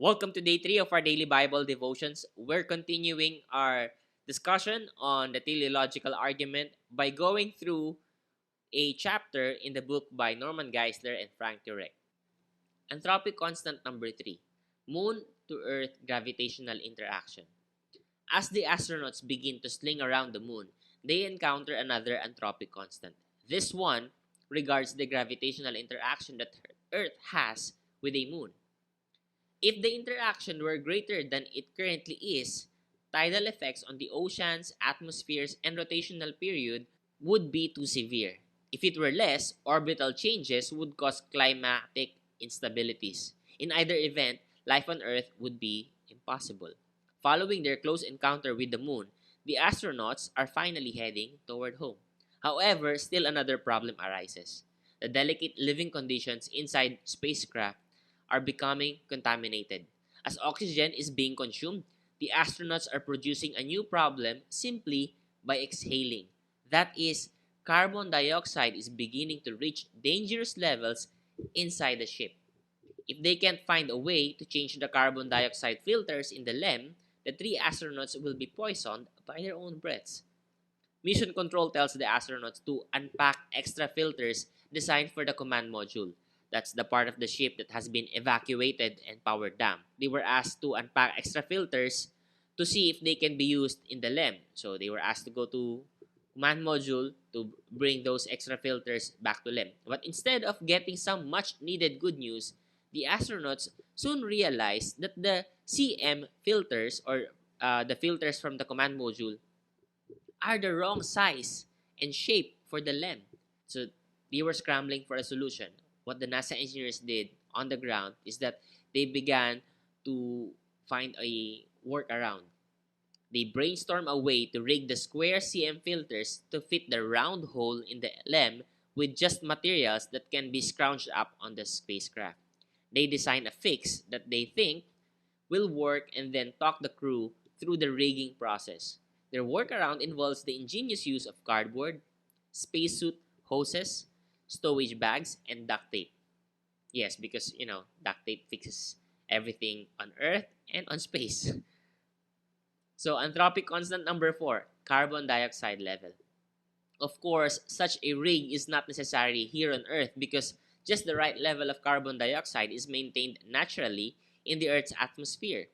Welcome to day 3 of our daily Bible devotions. We're continuing our discussion on the teleological argument by going through a chapter in the book by Norman Geisler and Frank Turek. Anthropic Constant number 3, Moon to Earth Gravitational Interaction. As the astronauts begin to sling around the moon, they encounter another anthropic constant. This one regards the gravitational interaction that Earth has with a moon. If the interaction were greater than it currently is, tidal effects on the oceans, atmospheres, and rotational period would be too severe. If it were less, orbital changes would cause climatic instabilities. In either event, life on Earth would be impossible. Following their close encounter with the moon, the astronauts are finally heading toward home. However, still another problem arises. The delicate living conditions inside spacecraft are becoming contaminated. As oxygen is being consumed, the astronauts are producing a new problem simply by exhaling. That is, carbon dioxide is beginning to reach dangerous levels inside the ship. If they can't find a way to change the carbon dioxide filters in the LEM, the 3 astronauts will be poisoned by their own breaths. Mission Control tells the astronauts to unpack extra filters designed for the command module. That's the part of the ship that has been evacuated and powered down. They were asked to unpack extra filters to see if they can be used in the LEM. So they were asked to go to command module to bring those extra filters back to LEM. But instead of getting some much needed good news, the astronauts soon realized that the CM filters, or the filters from the command module, are the wrong size and shape for the LEM. So they were scrambling for a solution. What the NASA engineers did on the ground is that they began to find a workaround. They brainstormed a way to rig the square CM filters to fit the round hole in the LEM with just materials that can be scrounged up on the spacecraft. They designed a fix that they think will work and then talk the crew through the rigging process. Their workaround involves the ingenious use of cardboard, spacesuit hoses, stowage bags, and duct tape. Yes, because, duct tape fixes everything on Earth and on space. So, anthropic constant number 4, carbon dioxide level. Of course, such a rig is not necessary here on Earth because just the right level of carbon dioxide is maintained naturally in the Earth's atmosphere.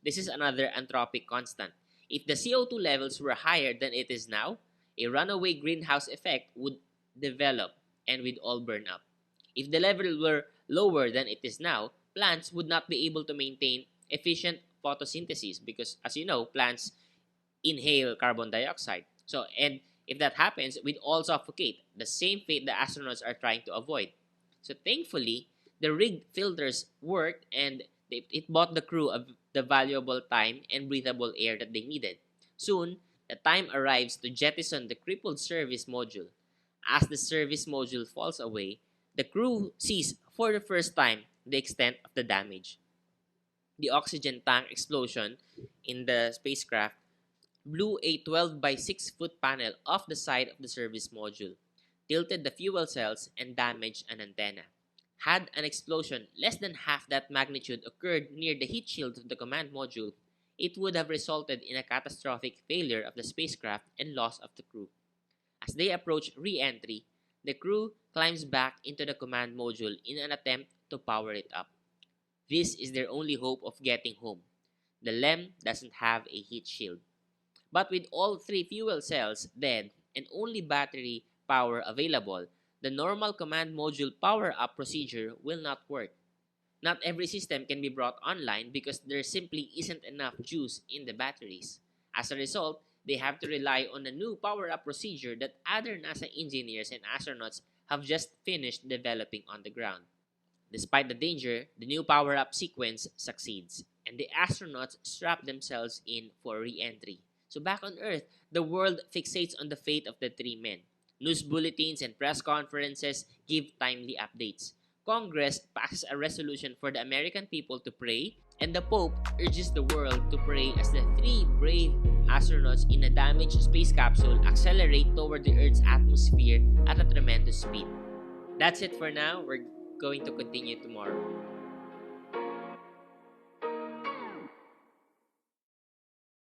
This is another anthropic constant. If the CO2 levels were higher than it is now, a runaway greenhouse effect would develop and we'd all burn up. If the level were lower than it is now, plants would not be able to maintain efficient photosynthesis because, as you know, plants inhale carbon dioxide. So, and if that happens, we'd all suffocate, the same fate the astronauts are trying to avoid. So, thankfully, the rigged filters worked and it bought the crew of the valuable time and breathable air that they needed. Soon, the time arrives to jettison the crippled service module. As the service module falls away, the crew sees for the first time the extent of the damage. The oxygen tank explosion in the spacecraft blew a 12 by 6 foot panel off the side of the service module, tilted the fuel cells, and damaged an antenna. Had an explosion less than half that magnitude occurred near the heat shield of the command module, it would have resulted in a catastrophic failure of the spacecraft and loss of the crew. As they approach re-entry, the crew climbs back into the command module in an attempt to power it up. This is their only hope of getting home. The LEM doesn't have a heat shield. But with all 3 fuel cells dead and only battery power available, the normal command module power-up procedure will not work. Not every system can be brought online because there simply isn't enough juice in the batteries. As a result, they have to rely on a new power-up procedure that other NASA engineers and astronauts have just finished developing on the ground. Despite the danger, the new power-up sequence succeeds, and the astronauts strap themselves in for re-entry. So back on Earth, the world fixates on the fate of the 3 men. News bulletins and press conferences give timely updates. Congress passes a resolution for the American people to pray, and the Pope urges the world to pray as the 3 brave astronauts in a damaged space capsule accelerate toward the Earth's atmosphere at a tremendous speed. That's it for now. We're going to continue tomorrow.